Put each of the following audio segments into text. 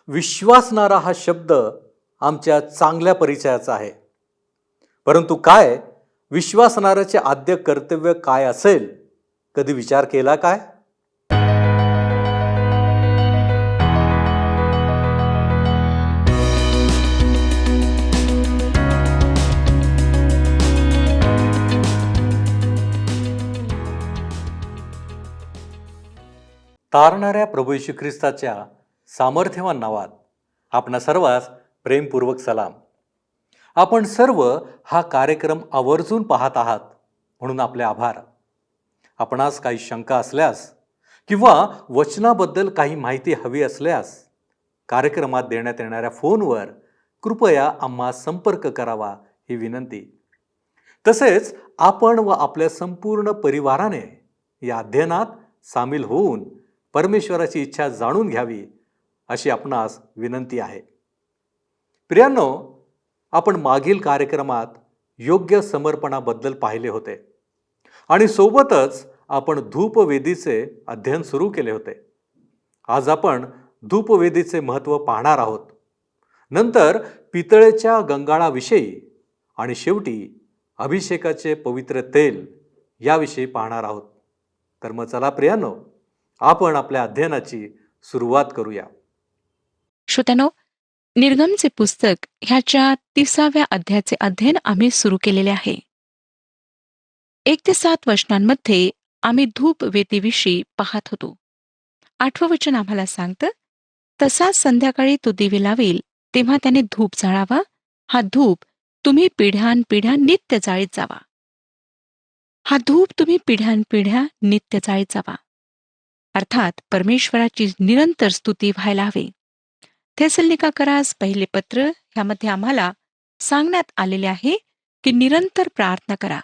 विश्वासणारा हा शब्द आमच्या चांगल्या परिचयाचा आहे. परंतु काय विश्वासणाऱ्याचे आद्य कर्तव्य काय असेल, कधी विचार केला काय? तारणाऱ्या प्रभू येशू ख्रिस्ताच्या सामर्थ्यवान नावात आपणा सर्वांस प्रेमपूर्वक सलाम. आपण सर्व हा कार्यक्रम आवर्जून पाहत आहात म्हणून आपले आभार. आपणास काही शंका असल्यास किंवा वचनाबद्दल काही माहिती हवी असल्यास कार्यक्रमात देण्यात येणाऱ्या फोनवर कृपया आम्हास संपर्क करावा ही विनंती. तसेच आपण व आपल्या संपूर्ण परिवाराने या अध्ययनात सामील होऊन परमेश्वराची इच्छा जाणून घ्यावी अशी आपणास विनंती आहे. प्रियांनो, आपण मागील कार्यक्रमात योग्य समर्पणाबद्दल पाहिले होते आणि सोबतच आपण धूपवेदीचे अध्ययन सुरू केले होते. आज आपण धूपवेदीचे महत्त्व पाहणार आहोत, नंतर पितळेच्या गंगाळाविषयी आणि शेवटी अभिषेकाचे पवित्र तेल याविषयी पाहणार आहोत. तर मग चला प्रियांनो, आपण आपल्या अध्ययनाची सुरुवात करूया. श्रोत्यानो, निर्गमचे पुस्तक ह्याच्या 30व्या अध्यायाचे अध्ययन आम्ही सुरू केलेले आहे. 1 ते 7 वचनांमध्ये आम्ही धूप वेदीविषयी पाहत होतो. 8वं वचन आम्हाला सांगतं, तसाच संध्याकाळी तो दिवे लावेल तेव्हा त्याने धूप जाळावा. हा धूप तुम्ही पिढ्यानपिढ्या नित्य जाळीत जावा. हा धूप तुम्ही पिढ्यानपिढ्या नित्य जाळीत जावा. अर्थात परमेश्वराची निरंतर स्तुती व्हायला हवी. थेसलनिकाकरास पहिले पत्र ह्यामध्ये आम्हाला सांगण्यात आलेले आहे की निरंतर प्रार्थना करा.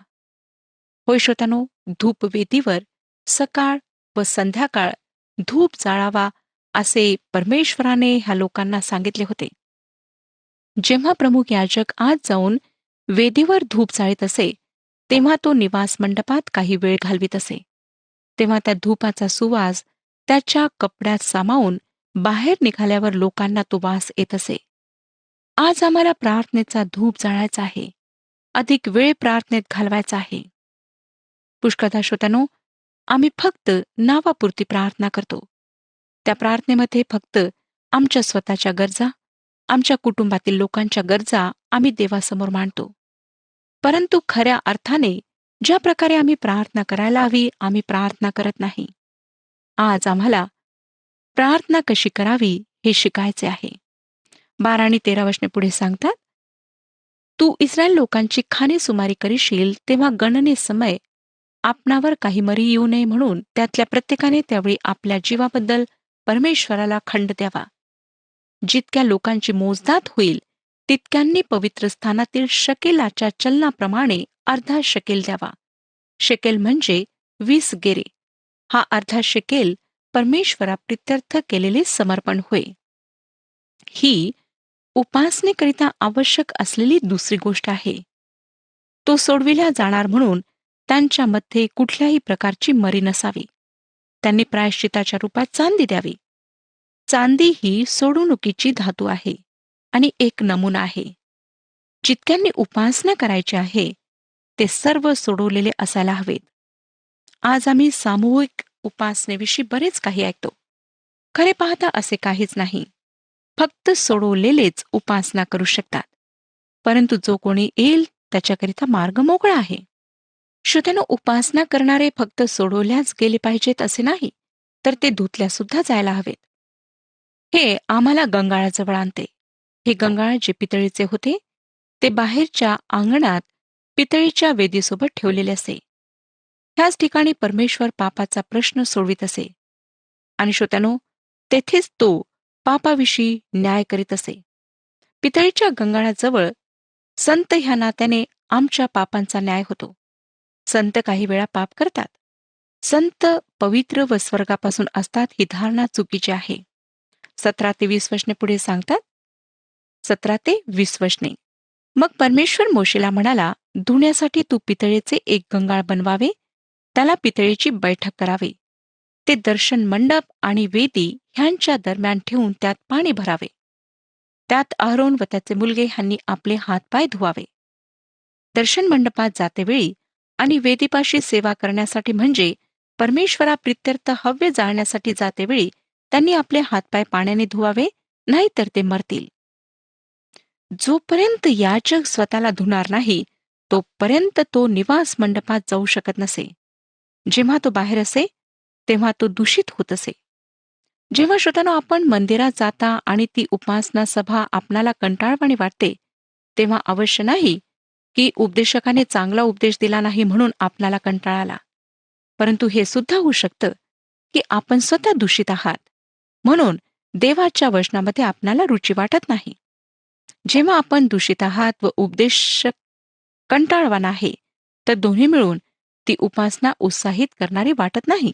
होय श्रोत्यानो, धूपवेदीवर सकाळ व संध्याकाळ धूप जाळावा असे परमेश्वराने ह्या लोकांना सांगितले होते. जेव्हा प्रमुख याजक आत जाऊन वेदीवर धूप जाळीत असे तेव्हा तो निवास मंडपात काही वेळ घालवित असे. तेव्हा त्या धूपाचा सुवास त्याच्या कपड्यात सामावून बाहेर निघाल्यावर लोकांना तो वास येत असे. आज आम्हाला प्रार्थनेचा धूप जाळायचा आहे, अधिक वेळ प्रार्थनेत घालवायचा आहे. पुष्कळदा श्रोत्यानो, आम्ही फक्त नावापुरती प्रार्थना करतो. त्या प्रार्थनेमध्ये फक्त आमच्या स्वतःच्या गरजा, आमच्या कुटुंबातील लोकांच्या गरजा आम्ही देवासमोर मांडतो. परंतु खऱ्या अर्थाने ज्या प्रकारे आम्ही प्रार्थना करायला हवी, आम्ही प्रार्थना करत नाही. आज आम्हाला प्रार्थना कशी करावी हे शिकायचे आहे. 12 आणि 13 वचने पुढे सांगतात, तू इस्रायल लोकांची खाणेसुमारी करशील तेव्हा गणने समय आपणावर काही मरी येऊ नये म्हणून त्यातल्या प्रत्येकाने त्यावेळी आपल्या जीवाबद्दल परमेश्वराला खंड द्यावा. जितक्या लोकांची मोजदाद होईल तितक्यांनी पवित्र स्थानातील शकेलाच्या चलनाप्रमाणे अर्धा शकेल द्यावा. शकेल म्हणजे 20 गेरे. हा अर्धा शकेल परमेश्वराप्रित्यर्थ केलेले समर्पण होय. ही उपासनेकरिता आवश्यक असलेली दुसरी गोष्ट आहे. तो सोडविला जाणार म्हणून त्यांच्यामध्ये कुठल्याही प्रकारची मरी नसावी. त्यांनी प्रायश्चिताच्या रूपात चांदी द्यावी. चांदी ही सोडवणुकीची धातू आहे आणि एक नमुना आहे. जितक्यांनी उपासना करायची आहे ते सर्व सोडवलेले असायला हवेत. आज आम्ही सामूहिक उपासनेविषयी बरेच काही ऐकतो. खरे पाहता असे काहीच नाही. फक्त सोडवलेलेच उपासना करू शकतात. परंतु जो कोणी येईल त्याच्याकरिता मार्ग मोकळा आहे. श्रोत्यानो, उपासना करणारे फक्त सोडवल्याच गेले पाहिजेत असे नाही, तर ते धुतल्या सुद्धा जायला हवेत. हे आम्हाला गंगाळाजवळ आणते. हे गंगाळ जे पितळीचे होते ते बाहेरच्या अंगणात पितळीच्या वेदीसोबत ठेवलेले असे. ह्याच ठिकाणी परमेश्वर पापाचा प्रश्न सोडवित असे आणि श्रोत्यानो, तेथेच तो पापाविषयी न्याय करीत असे. पितळीच्या गंगाळाजवळ संत ह्या नात्याने आमच्या पापांचा न्याय होतो. संत काही वेळा पाप करतात. संत पवित्र व स्वर्गापासून असतात ही धारणा चुकीची आहे. 17 ते 20 वचने पुढे सांगतात. 17 ते 20 वचने. मग परमेश्वर मोशेला म्हणाला, धुण्यासाठी तू पितळेचे एक गंगाळ बनवावे, त्याला पितळेची बैठक करावी. ते दर्शन मंडप आणि वेदी ह्यांच्या दरम्यान ठेवून त्यात पाणी भरावे. त्यात अहरोन व त्याचे मुलगे ह्यांनी आपले हातपाय धुवावे. दर्शन मंडपात जातेवेळी आणि वेदीपाशी सेवा करण्यासाठी म्हणजे परमेश्वराप्रित्यर्थ हव्य जाळण्यासाठी जातेवेळी त्यांनी आपले हातपाय पाण्याने धुवावे, नाहीतर ते मरतील. जोपर्यंत याजक स्वतःला धुणार नाही तोपर्यंत तो निवास मंडपात जाऊ शकत नसे. जेव्हा तो बाहेर असे तेव्हा तो दूषित होत असे. जेव्हा श्रोत्यानो आपण मंदिरात जाता आणि ती उपासना सभा आपणाला कंटाळवाणी वाटते, तेव्हा अवश्य नाही की उपदेशकाने चांगला उपदेश दिला नाही म्हणून आपणाला कंटाळा आला. परंतु हे सुद्धा होऊ शकतं की आपण स्वतः दूषित आहात, म्हणून देवाच्या वचनामध्ये आपणाला रुची वाटत नाही. जेव्हा आपण दूषित आहात व उपदेशक कंटाळवाण आहे, तर दोन्ही मिळून ती उपासना उत्साहित करणारी वाटत नाही.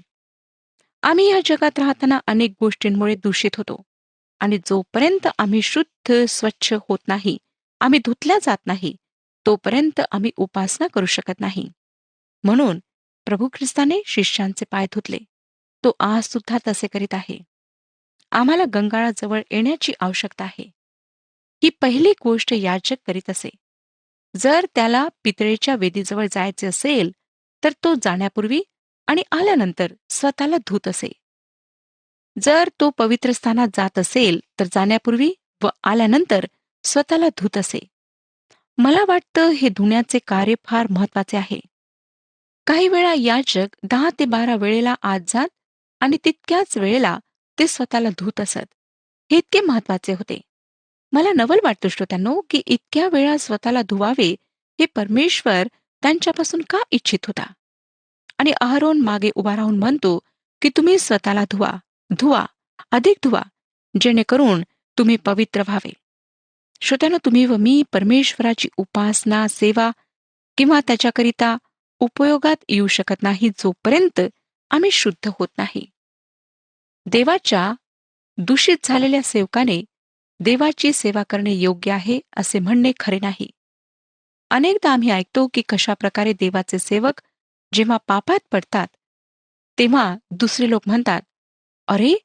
आम्ही या जगात राहताना अनेक गोष्टींमुळे दूषित होतो आणि जोपर्यंत आम्ही शुद्ध स्वच्छ होत नाही, आम्ही धुतल्या जात नाही, तोपर्यंत आम्ही उपासना करू शकत नाही. म्हणून प्रभू ख्रिस्ताने शिष्यांचे पाय धुतले. तो आज सुद्धा तसे करीत आहे. आम्हाला गंगाळाजवळ येण्याची आवश्यकता आहे. ही पहिली गोष्ट याजक करीत असे. जर त्याला पितळेच्या वेदीजवळ जायचे असेल तर तो जाण्यापूर्वी आणि आल्यानंतर स्वतःला धुत असे. जर तो पवित्र स्थानात जात असेल तर जाण्यापूर्वी व आल्यानंतर स्वतःला धुत असे. मला वाटतं हे धुण्याचे कार्य फार महत्वाचे आहे. काही वेळा याजक 10 ते 12 वेळेला आत जात आणि तितक्याच वेळेला ते स्वतःला धुत असत. हे इतके महत्वाचे होते. मला नवल वाटतं श्रोत्यांनो की इतक्या वेळा स्वतःला धुवावे हे परमेश्वर त्यांच्यापासून का इच्छित होता. आणि अहरोन मागे उभा राहून म्हणतो की तुम्ही स्वतःला धुवा, धुवा, अधिक धुवा, जेणेकरून तुम्ही पवित्र व्हावे. श्रोत्यांनो, तुम्ही व मी परमेश्वराची उपासना, सेवा किंवा त्याच्याकरिता उपयोगात येऊ शकत नाही जोपर्यंत आम्ही शुद्ध होत नाही. देवाच्या दूषित झालेल्या सेवकाने देवाची सेवा करणे योग्य आहे असे म्हणणे खरे नाही. अनेकदा आम्ही ऐकतो की कशा प्रकारे देवाचे सेवक जेव्हा पापात पडतात तेव्हा दुसरे लोक म्हणतात, अरे,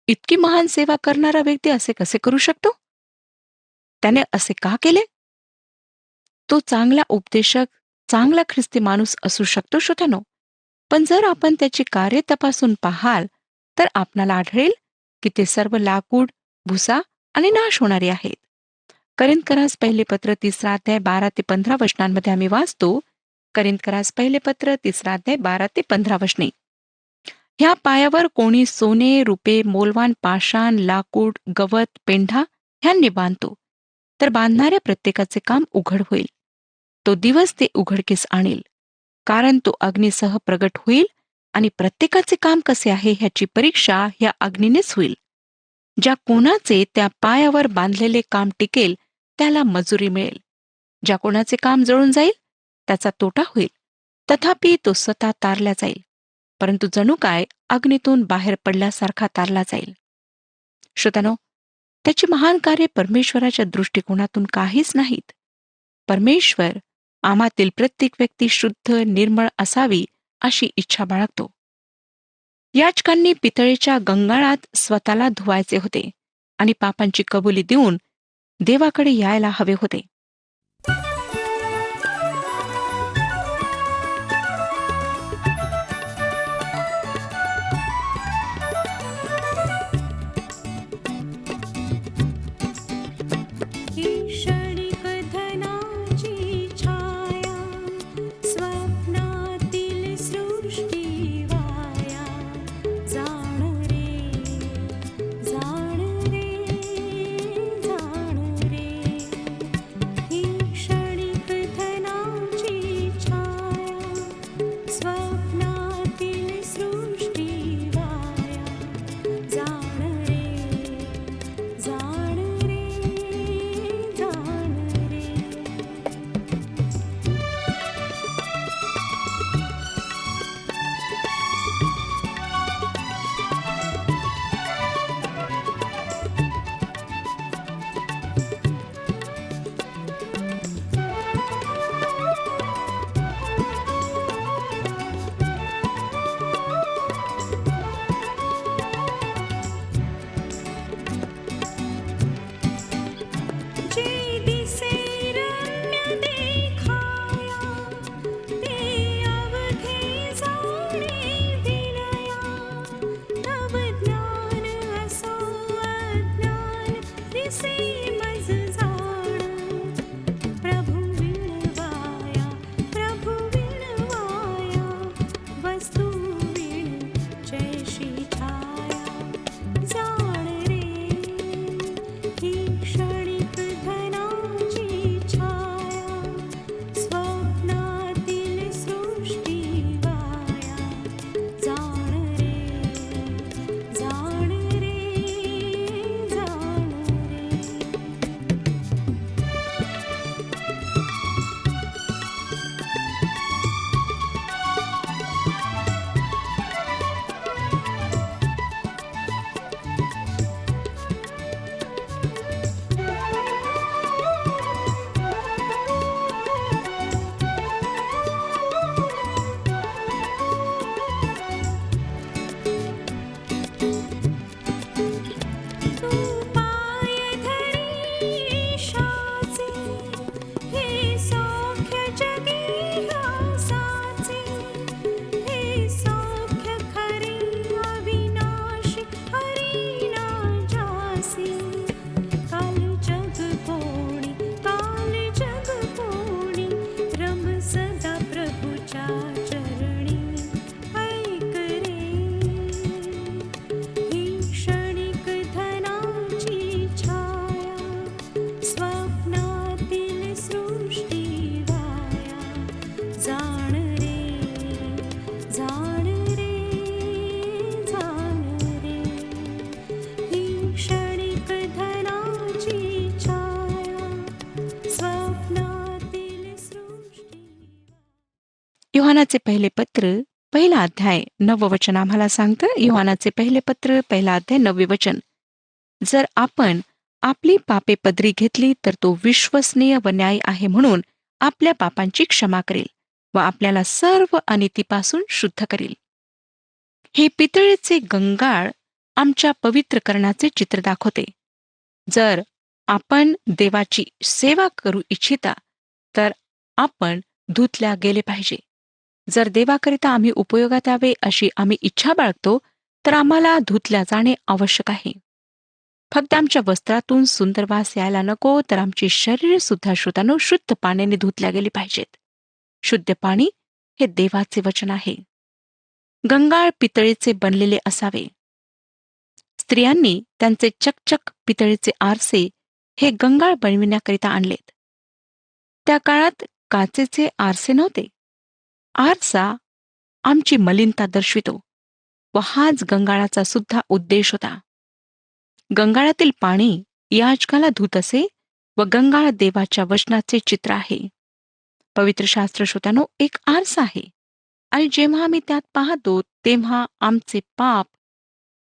इतकी महान सेवा करणारा व्यक्ती असे कसे करू शकतो? त्याने असे का केले? तो चांगला उपदेशक, चांगला ख्रिस्ती माणूस असू शकतो श्रोत्यानो, पण जर आपण त्याची कार्य तपासून पाहाल तर आपणाला आढळेल की ते सर्व लाकूड, भुसा आणि नाश होणारे आहेत. करिंथकरास पहिले पत्र 3 अध्याय 12 ते 15 वचनांमध्ये आम्ही वाचतो. करिंथकरास पहिले पत्र 3 अध्याय 12 ते 15 वचने. ह्या पायावर कोणी सोने, रुपे, मोलवान पाषाण, लाकूड, गवत, पेंढा ह्यांनी बांधतो, तर बांधणाऱ्या प्रत्येकाचे काम उघड होईल. तो दिवस ते उघडकीस आणेल, कारण तो अग्नीसह प्रगट होईल आणि प्रत्येकाचे काम कसे आहे ह्याची परीक्षा ह्या अग्नीनेच होईल. ज्या कोणाचे त्या पायावर बांधलेले काम टिकेल त्याला मजुरी मिळेल. ज्या कोणाचे काम जळून जाईल त्याचा तोटा होईल. तथापि तो स्वतः तारला जाईल, परंतु जणू काय अग्नीतून बाहेर पडल्यासारखा तारला जाईल. श्रोत्यानो, त्याची महान कार्य परमेश्वराच्या दृष्टिकोनातून काहीच नाहीत. परमेश्वर आम्हातील प्रत्येक व्यक्ती शुद्ध, निर्मळ असावी अशी इच्छा बाळगतो. याजकांनी पितळेच्या गंगाळात स्वतःला धुवायचे होते आणि पापांची कबुली देऊन देवाकडे यायला हवे होते. योहानाचे पहिले पत्र पहिला अध्याय 9 वचन आम्हाला सांगतं. योहानाचे पहिले पत्र पहिला अध्याय 9 वचन. जर आपण आपली पापे पदरी घेतली तर तो विश्वसनीय व न्यायी आहे म्हणून आपल्या पापांची क्षमा करेल व आपल्याला सर्व अनितीपासून शुद्ध करेल. हे पितळेचे गंगाळ आमच्या पवित्रकरणाचे चित्र दाखवते. जर आपण देवाची सेवा करू इच्छिता तर आपण धुतल्या गेले पाहिजे. जर देवाकरिता आम्ही उपयोगात यावे अशी आम्ही इच्छा बाळगतो तर आम्हाला धुतल्या जाणे आवश्यक आहे. फक्त आमच्या वस्त्रातून सुंदर वास यायला नको, तर आमची शरीर सुद्धा श्रोतांनो शुद्ध पाण्याने धुतल्या गेली पाहिजेत. शुद्ध पाणी हे देवाचे वचन आहे. गंगाळ पितळेचे बनलेले असावे. स्त्रियांनी त्यांचे चकचक पितळेचे आरसे हे गंगाळ बनविण्याकरिता आणलेत. त्या काळात काचेचे आरसे नव्हते. आरसा आमची मलिनता दर्शवितो व हाच गंगाळाचा सुद्धा उद्देश होता. गंगाळातील पाणी याजकाला धूत असे व गंगाळ देवाच्या वचनाचे चित्र आहे. पवित्र शास्त्र श्रोत्यानो एक आरसा आहे आणि जेव्हा आम्ही त्यात पाहतो तेव्हा आमचे पाप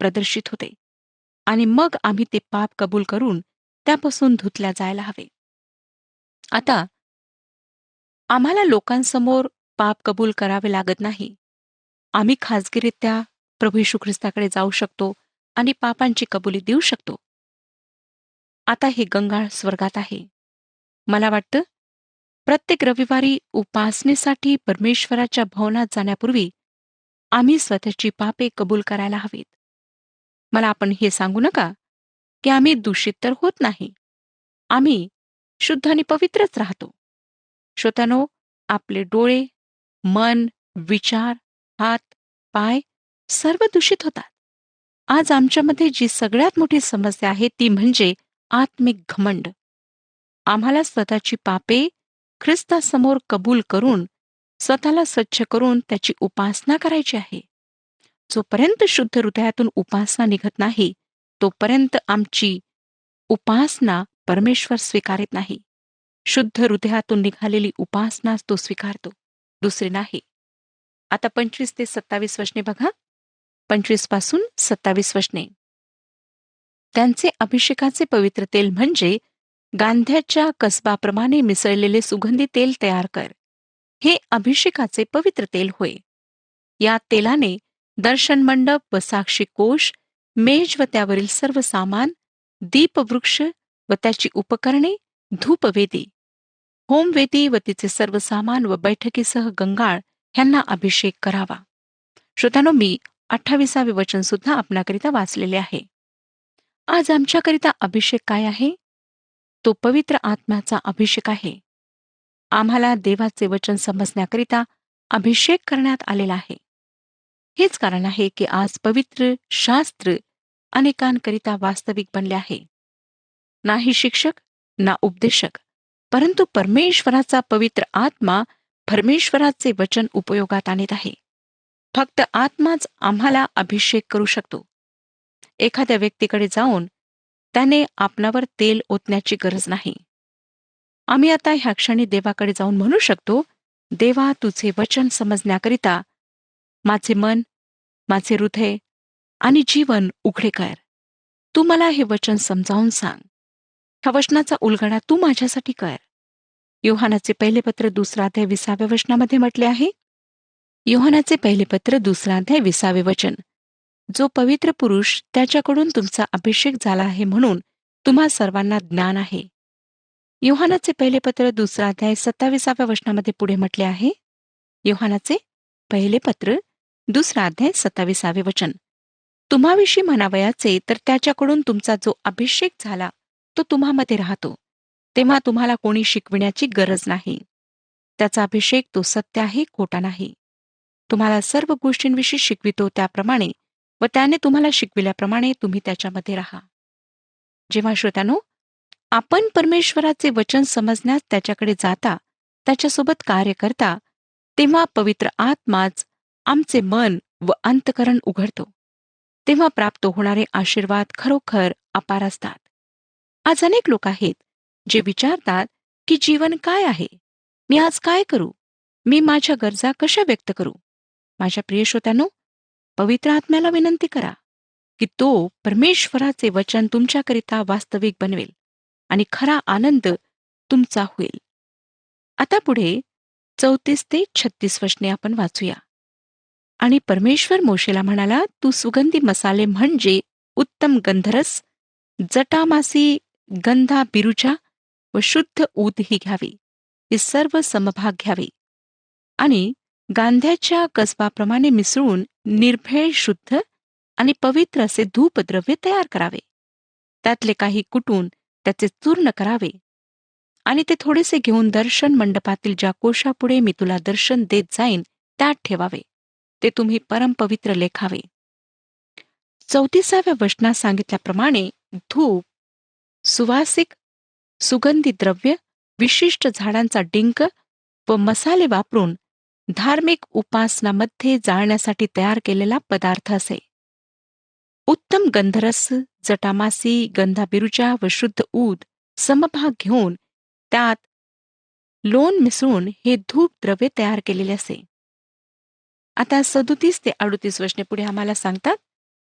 प्रदर्शित होते आणि मग आम्ही ते पाप कबूल करून त्यापासून धुतल्या जायला हवे. आता आम्हाला लोकांसमोर पाप कबूल करावे लागत नाही. आम्ही खाजगीरित्या प्रभू येशू ख्रिस्ताकडे जाऊ शकतो आणि पापांची कबुली देऊ शकतो. आता हे गंगाळ स्वर्गात आहे. मला वाटतं प्रत्येक रविवारी उपासनेसाठी परमेश्वराच्या भवनात जाण्यापूर्वी आम्ही स्वतःची पापे कबूल करायला हवीत. मला आपण हे सांगू नका की आम्ही दूषित तर होत नाही. आम्ही शुद्ध आणि पवित्रच राहतो. श्रोत्यानो, आपले डोळे, मन, विचार, हात, पाय सर्व दूषित होतात. आज आमच्यामध्ये जी सगळ्यात मोठी समस्या आहे ती म्हणजे आत्मिक घमंड. आम्हाला स्वतःची पापे ख्रिस्तासमोर कबूल करून स्वतःला स्वच्छ करून त्याची उपासना करायची आहे. जोपर्यंत शुद्ध हृदयातून उपासना निघत नाही तोपर्यंत आमची उपासना परमेश्वर स्वीकारत नाही. शुद्ध हृदयातून निघालेली उपासनाच तो स्वीकारतो, दुसरी नाही. आता 25 ते 27 वचने बघा. 25 पासून 27 वचने. त्यांचे अभिषेकाचे पवित्र तेल म्हणजे गांध्याच्या कसबाप्रमाणे मिसळलेले सुगंधी तेल तयार कर. हे अभिषेकाचे पवित्र तेल होय. या तेलाने दर्शन मंडप व साक्षी कोश, मेज व त्यावरील सर्व सामान, दीपवृक्ष व त्याची उपकरणे, धूपवेदी, होमवेदी व तिचे सर्व सामान व बैठकीसह गंगाळ ह्यांना अभिषेक करावा. श्रोत्यानो, मी 28 वचन सुद्धा आपणाकरिता वाचलेले आहे. आज आमच्याकरिता अभिषेक काय आहे? तो पवित्र आत्म्याचा अभिषेक आहे. आम्हाला देवाचे वचन समजण्याकरिता अभिषेक करण्यात आलेला आहे. हेच कारण आहे की आज पवित्र शास्त्र अनेकांकरिता वास्तविक बनले आहे. नाही शिक्षक ना उपदेशक, परंतु परमेश्वराचा पवित्र आत्मा परमेश्वराचे वचन उपयोगात आणत आहे. फक्त आत्माच आम्हाला अभिषेक करू शकतो. एखाद्या व्यक्तीकडे जाऊन त्याने आपणावर तेल ओतण्याची गरज नाही. आम्ही आता ह्या क्षणी देवाकडे जाऊन म्हणू शकतो, देवा, तुझे वचन समजण्याकरिता माझे मन, माझे हृदय आणि जीवन उघडे कर. तू मला हे वचन समजावून सांग. ह्या वचनाचा उलगडा तू माझ्यासाठी कर. योहानाचे पहिले पत्र 2 अध्याय 20 वचनामध्ये म्हटले आहे. योहानाचे पहिले पत्र 2 अध्याय 20 वचन. जो पवित्र पुरुष त्याच्याकडून तुमचा अभिषेक झाला आहे म्हणून तुम्हा सर्वांना ज्ञान आहे. योहानाचे पहिले पत्र 2 अध्याय 27 वचनामध्ये पुढे म्हटले आहे. योहानाचे पहिले पत्र 2 अध्याय 27 वचन. तुम्हाविषयी म्हणावयाचे तर त्याच्याकडून तुमचा जो अभिषेक झाला तो तुम्हामध्ये राहतो, तेव्हा तुम्हाला कोणी शिकविण्याची गरज नाही. त्याचा अभिषेक तो सत्य आहे, खोटा नाही. तुम्हाला सर्व गोष्टींविषयी शिकवितो त्याप्रमाणे व त्याने तुम्हाला शिकविल्याप्रमाणे तुम्ही त्याच्यामध्ये राहा. जेव्हा श्रोत्यानो, आपण परमेश्वराचे वचन समजण्यास त्याच्याकडे जाता, त्याच्यासोबत कार्य करता, तेव्हा पवित्र आत्माच आमचे मन व अंतकरण उघडतो. तेव्हा प्राप्त होणारे आशीर्वाद खरोखर अपार असतात. आज अनेक लोक आहेत जे विचारतात की जीवन काय आहे, मी आज काय करू, मी माझ्या गरजा कशा व्यक्त करू? माझ्या प्रिय श्रोत्यांनो, पवित्र आत्म्याला विनंती करा की तो परमेश्वराचे वचन तुमच्याकरिता वास्तविक बनवेल आणि खरा आनंद तुमचा होईल. आता पुढे 34 ते 36 वचने आपण वाचूया. आणि परमेश्वर मोशेला म्हणाला, तू सुगंधी मसाले म्हणजे उत्तम गंधरस, जटामासी, गंधा बिरुजा व शुद्ध ऊद ही घ्यावी. हे सर्व समभाग घ्यावे आणि गांध्याच्या कसबाप्रमाणे मिसळून निर्भेळ शुद्ध आणि पवित्र असे धूपद्रव्य तयार करावे. त्यातले काही कुटून त्याचे चूर्ण करावे आणि ते थोडेसे घेऊन दर्शन मंडपातील ज्या कोशापुढे मी तुला दर्शन देत जाईन त्यात ठेवावे. ते तुम्ही परमपवित्र लेखावे. 34व्या वचनात सांगितल्याप्रमाणे धूप, सुवासिक, सुगंधी द्रव्य, विशिष्ट झाडांचा डिंक व मसाले वापरून धार्मिक उपासनामध्ये जाळण्यासाठी तयार केलेला पदार्थ असे. उत्तम गंधरस, जटामासी, गंधाबिरुजा व शुद्ध ऊद समभाग घेऊन त्यात लोण मिसळून हे धूप द्रव्य तयार केलेले असे. आता 37 ते 38 वचने पुढे आम्हाला सांगतात,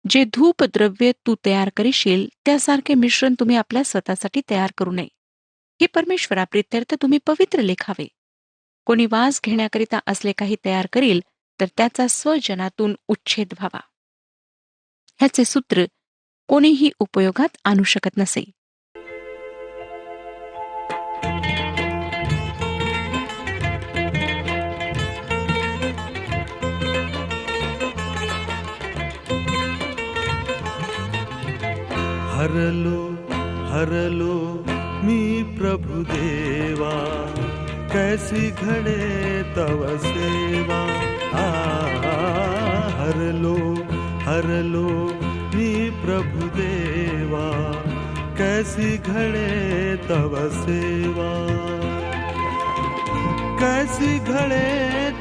जे धूप द्रव्य तू तयार करशील त्यासारखे मिश्रण तुम्ही आपल्या स्वतःसाठी तयार करू नये. हे परमेश्वराप्रित्यर्थ तुम्ही पवित्र लेखावे. कोणी वास घेण्याकरिता असले काही तयार करील तर त्याचा स्वजनातून उच्छेद व्हावा. ह्याचे सूत्र कोणीही उपयोगात आणू शकत नसे. हरलो हरलो मी प्रभु देवा, कैसी घडे तव सेवा. हरलो हरलो मी प्रभु देवा, कैसी घडे तव सेवा. कैसी घडे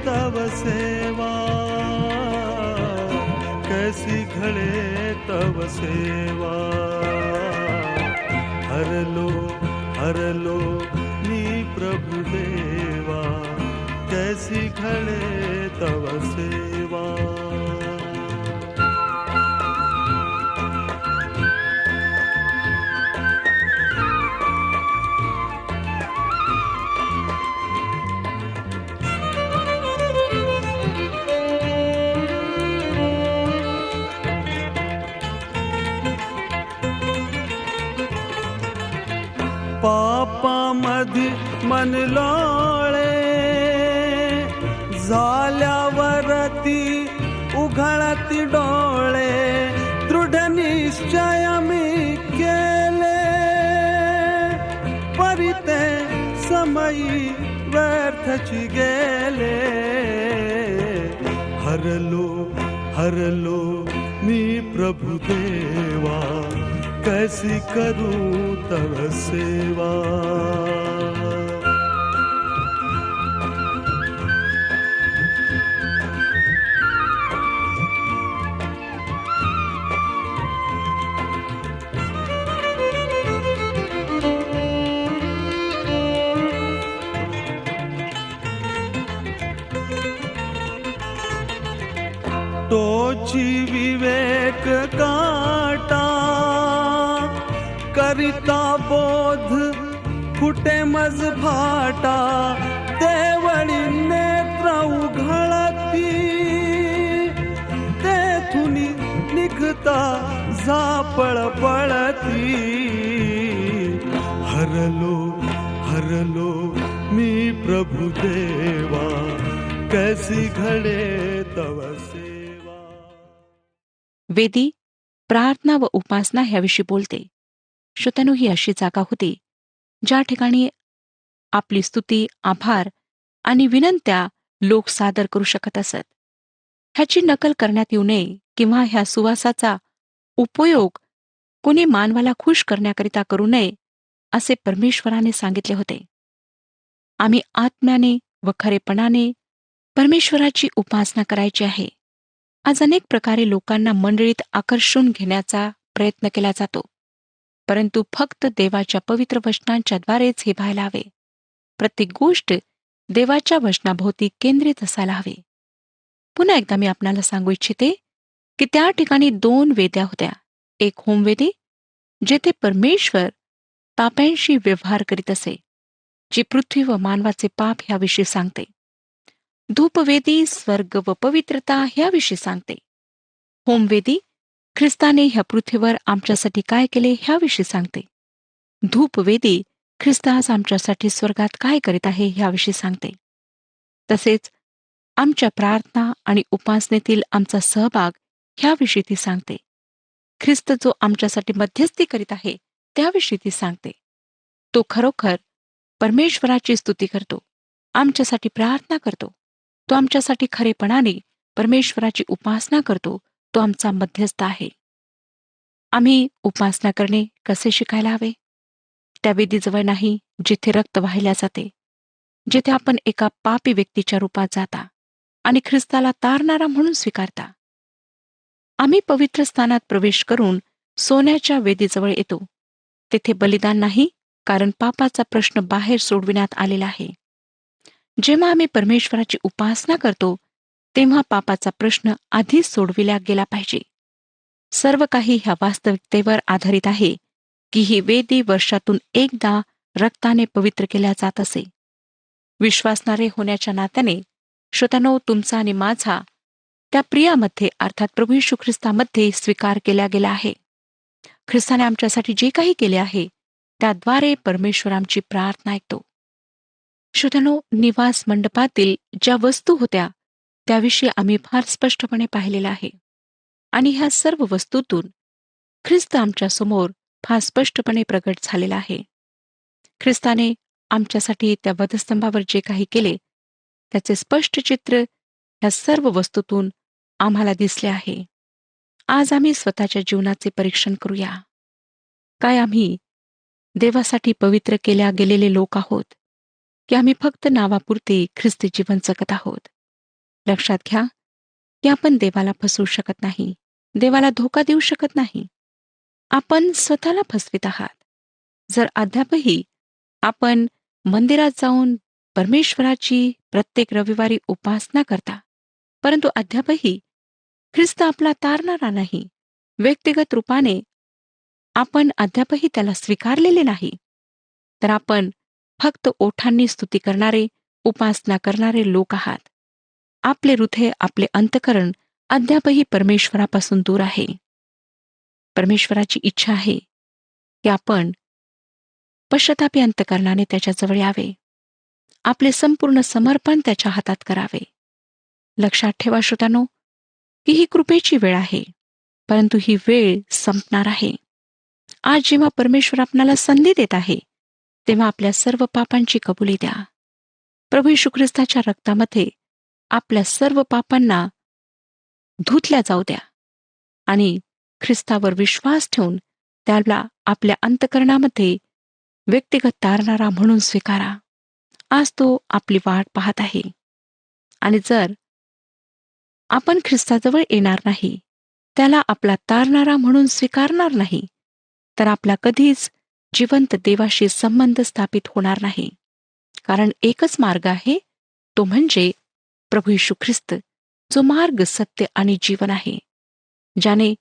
तव सेवा, कैसी घडे तव सेवा. हरलो हरलो मी प्रभु देवा, कैसी घडे तव सेवा. पापामध्ये मन लोळे, झाल्यावरती उघडती डोळे. दृढ निश्चय मी केले, परिते समयी व्यर्थची गेले. हरलो हरलो मी प्रभु देवा, कैसी करूं तव सेवा. तोची विवेक काटा, करिता बोध फुटे मज फाटा. देवळी नेत्र उघळती, तेथुनी निघता झापळ पळती. हरलो हरलो मी प्रभु देवा, कैसी घडे तव सेवा. वेदी, प्रार्थना व उपासना ह्याविषयी बोलते. श्रोत्यांनो, ही अशी जागा होती ज्या ठिकाणी आपली स्तुती, आभार आणि विनंत्या लोक सादर करू शकत असत. ह्याची नकल करण्यात येऊ नये किंवा ह्या सुवासाचा उपयोग कोणी मानवाला खुश करण्याकरिता करू नये असे परमेश्वराने सांगितले होते. आम्ही आत्म्याने व खरेपणाने परमेश्वराची उपासना करायची आहे. आज अनेक प्रकारे लोकांना मंडळीत आकर्षून घेण्याचा प्रयत्न केला जातो, परंतु फक्त देवाच्या पवित्र वचनांच्या द्वारेच हे व्हायला हवे. प्रत्येक गोष्ट देवाच्या वचनाभोवती केंद्रित असायला हवे. पुन्हा एकदा मी आपणाला सांगू इच्छिते की त्या ठिकाणी 2 वेद्या होत्या. एक होमवेदी, जेथे परमेश्वर पाप्यांशी व्यवहार करीत असे, जी पृथ्वी व मानवाचे पाप ह्याविषयी सांगते. धूपवेदी स्वर्ग व पवित्रता ह्याविषयी सांगते. होमवेदी ख्रिस्ताने ह्या पृथ्वीवर आमच्यासाठी काय केले ह्याविषयी सांगते. धूपवेदी ख्रिस्तास आमच्यासाठी स्वर्गात काय करीत आहे ह्याविषयी सांगते. तसेच आमच्या प्रार्थना आणि उपासनेतील आमचा सहभाग ह्याविषयी ती सांगते. ख्रिस्त जो आमच्यासाठी मध्यस्थी करीत आहे त्याविषयी ती सांगते. तो खरोखर परमेश्वराची स्तुती करतो, आमच्यासाठी प्रार्थना करतो. तो आमच्यासाठी खरेपणाने परमेश्वराची उपासना करतो. तो आमचा मध्यस्थ आहे. आम्ही उपासना करणे कसे शिकायला हवे? त्या वेदीजवळ नाही जिथे रक्त वाहिल्या जाते, जिथे आपण एका पापी व्यक्तीच्या रूपात जाता आणि ख्रिस्ताला तारणारा म्हणून स्वीकारता. आम्ही पवित्र स्थानात प्रवेश करून सोन्याच्या वेदीजवळ येतो. तेथे बलिदान नाही, कारण पापाचा प्रश्न बाहेर सोडविण्यात आलेला आहे. जेव्हा आम्ही परमेश्वराची उपासना करतो तेव्हा पापाचा प्रश्न आधीच सोडविला गेला पाहिजे. सर्व काही ह्या वास्तविकतेवर आधारित आहे की ही वेदी वर्षातून एकदा रक्ताने पवित्र केल्या जात असे. विश्वासणारे होण्याच्या नात्याने श्रोत्यानो, तुमचा आणि माझा त्या प्रियामध्ये अर्थात प्रभू येशू ख्रिस्तामध्ये स्वीकार केला गेला आहे. ख्रिस्ताने आमच्यासाठी जे काही केले आहे त्याद्वारे परमेश्वर आमची प्रार्थना ऐकतो. श्रोत्यानो, निवास मंडपातील ज्या वस्तू होत्या त्याविषयी आम्ही फार स्पष्टपणे पाहिलेलं आहे आणि ह्या सर्व वस्तूतून ख्रिस्त आमच्या समोर फार स्पष्टपणे प्रगट झालेला आहे. ख्रिस्ताने आमच्यासाठी त्या वधस्तंभावर जे काही केले त्याचे स्पष्ट चित्र ह्या सर्व वस्तूतून आम्हाला दिसले आहे. आज आम्ही स्वतःच्या जीवनाचे परीक्षण करूया. काय आम्ही देवासाठी पवित्र केल्या गेलेले लोक आहोत की आम्ही फक्त नावापुरते ख्रिस्ती जीवन जगत आहोत? लक्षात घ्या की आपण देवाला फसवू शकत नाही, देवाला धोका देऊ शकत नाही. आपण स्वतःला फसवित आहात. जर अद्यापही आपण मंदिरात जाऊन परमेश्वराची प्रत्येक रविवारी उपासना करता, परंतु अद्यापही ख्रिस्त आपला तारणारा नाही, व्यक्तिगत रूपाने आपण अद्यापही त्याला स्वीकारलेले नाही, तर आपण फक्त ओठांनी स्तुती करणारे, उपासना करणारे लोक आहात. आपले हृदय, आपले अंतःकरण अद्यापही परमेश्वरापासून दूर आहे. परमेश्वराची इच्छा आहे की आपण पश्चातापी अंतःकरणाने त्याच्याजवळ यावे, आपले संपूर्ण समर्पण त्याच्या हातात करावे. लक्षात ठेवा श्रोत्यानो की ही कृपेची वेळ आहे, परंतु ही वेळ संपणार आहे. आज जेव्हा परमेश्वर आपणाला संधी देत आहे तेव्हा आपल्या सर्व पापांची कबुली द्या. प्रभू येशू ख्रिस्ताच्या रक्तामध्ये आपल्या सर्व पापांना धुतल्या जाऊ द्या आणि ख्रिस्तावर विश्वास ठेवून त्याला आपल्या अंतःकरणामध्ये व्यक्तिगत तारणारा म्हणून स्वीकारा. आज तो आपली वाट पाहत आहे आणि जर आपण ख्रिस्ताजवळ येणार नाही, त्याला आपला तारणारा म्हणून स्वीकारणार नाही, तर आपला कधीच जिवंत देवाशी संबंध स्थापित होणार नाही. कारण एकच मार्ग आहे, तो म्हणजे प्रभू येशू ख्रिस्त, जो मार्ग, सत्य आणि जीवन आहे, ज्याने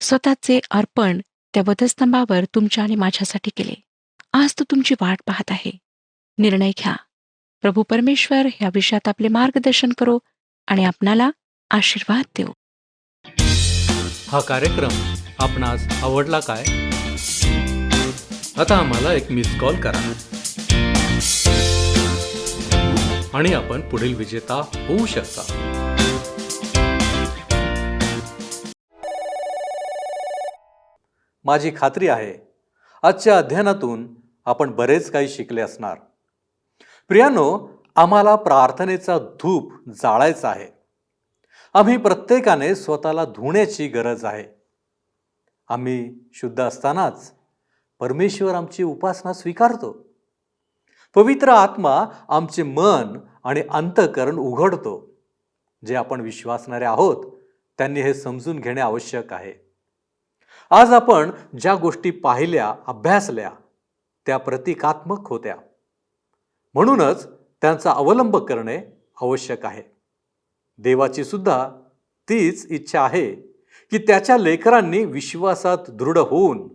स्वतःचे अर्पण त्या वधस्तंभावर तुमच्या आणि माझ्यासाठी केले. आज तो तुमची वाट पाहत आहे. निर्णय घ्या. प्रभू परमेश्वर ह्या विषयात आपले मार्गदर्शन करो आणि आपणाला आशीर्वाद देऊ. हा कार्यक्रम आपणास आवडला काय? आता आम्हाला एक मिस कॉल करा आणि आपण पुढील विजेता होऊ शकता. माझी खात्री आहे आजच्या अध्ययनातून आपण बरेच काही शिकले असणार. प्रियानो, आम्हाला प्रार्थनेचा धूप जाळायचा आहे. आम्ही प्रत्येकाने स्वतःला धुण्याची गरज आहे. आम्ही शुद्ध असतानाच परमेश्वर आमची उपासना स्वीकारतो. पवित्र आत्मा आमचे मन आणि अंतःकरण उघडतो. जे आपण विश्वासणारे आहोत त्यांनी हे समजून घेणे आवश्यक आहे. आज आपण ज्या गोष्टी पाहिल्या, अभ्यासल्या त्या प्रतिकात्मक होत्या. म्हणूनच त्यांचा अवलंब करणे आवश्यक आहे. देवाची सुद्धा तीच इच्छा आहे की त्याच्या लेकरांनी विश्वासात दृढ होऊन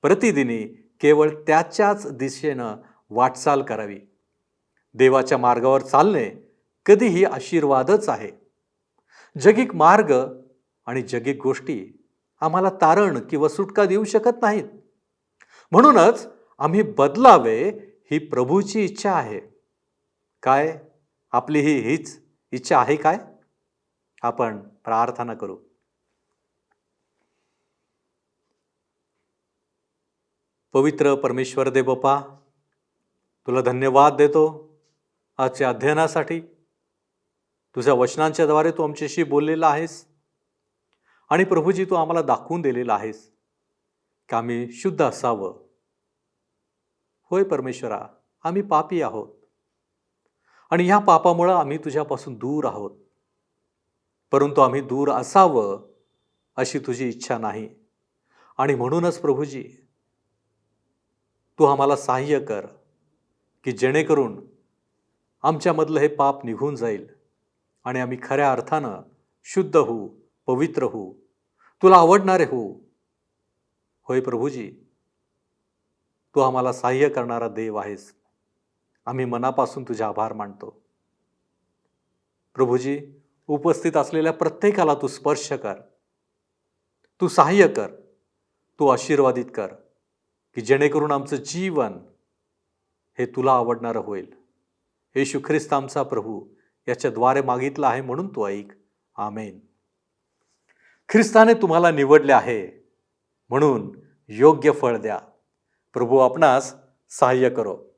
प्रतिदिनी केवळ त्याच्याच दिशेनं वाटचाल करावी. देवाच्या मार्गावर चालणे कधीही आशीर्वादच आहे. जगिक मार्ग आणि जगिक गोष्टी आम्हाला तारण किंवा सुटका देऊ शकत नाहीत. म्हणूनच आम्ही बदलावे ही प्रभूची इच्छा आहे. काय आपली हीच इच्छा आहे काय? आपण प्रार्थना करू. पवित्र परमेश्वर देव बाप्पा, तुला धन्यवाद देतो आजच्या अध्ययनासाठी. तुझ्या वचनांच्या द्वारे तू आमच्याशी बोललेला आहेस आणि प्रभूजी तू आम्हाला दाखवून दिलेला आहेस की आम्ही शुद्ध असावं. होय परमेश्वरा, आम्ही पापी आहोत आणि ह्या पापामुळं आम्ही तुझ्यापासून दूर आहोत. परंतु आम्ही दूर असावं अशी तुझी इच्छा नाही. आणि म्हणूनच प्रभूजी तू आम्हाला सहाय्य कर की जेणेकरून आमच्यामधलं हे पाप निघून जाईल आणि आम्ही खऱ्या अर्थानं शुद्ध होऊ, पवित्र होऊ, तुला आवडणारे होऊ. होय प्रभूजी, तू आम्हाला सहाय्य करणारा देव आहेस. आम्ही मनापासून तुझे आभार मानतो. प्रभूजी, उपस्थित असलेल्या प्रत्येकाला तू स्पर्श कर, तू सहाय्य कर, तू आशीर्वादित कर की जेणेकरून आमचं जीवन हे तुला आवडणारं होईल. येशू ख्रिस्त आमचा प्रभू याच्याद्वारे मागितलं आहे म्हणून तू ऐक. आमेन. ख्रिस्ताने तुम्हाला निवडले आहे म्हणून योग्य फळ द्या. प्रभू आपणास सहाय्य करो.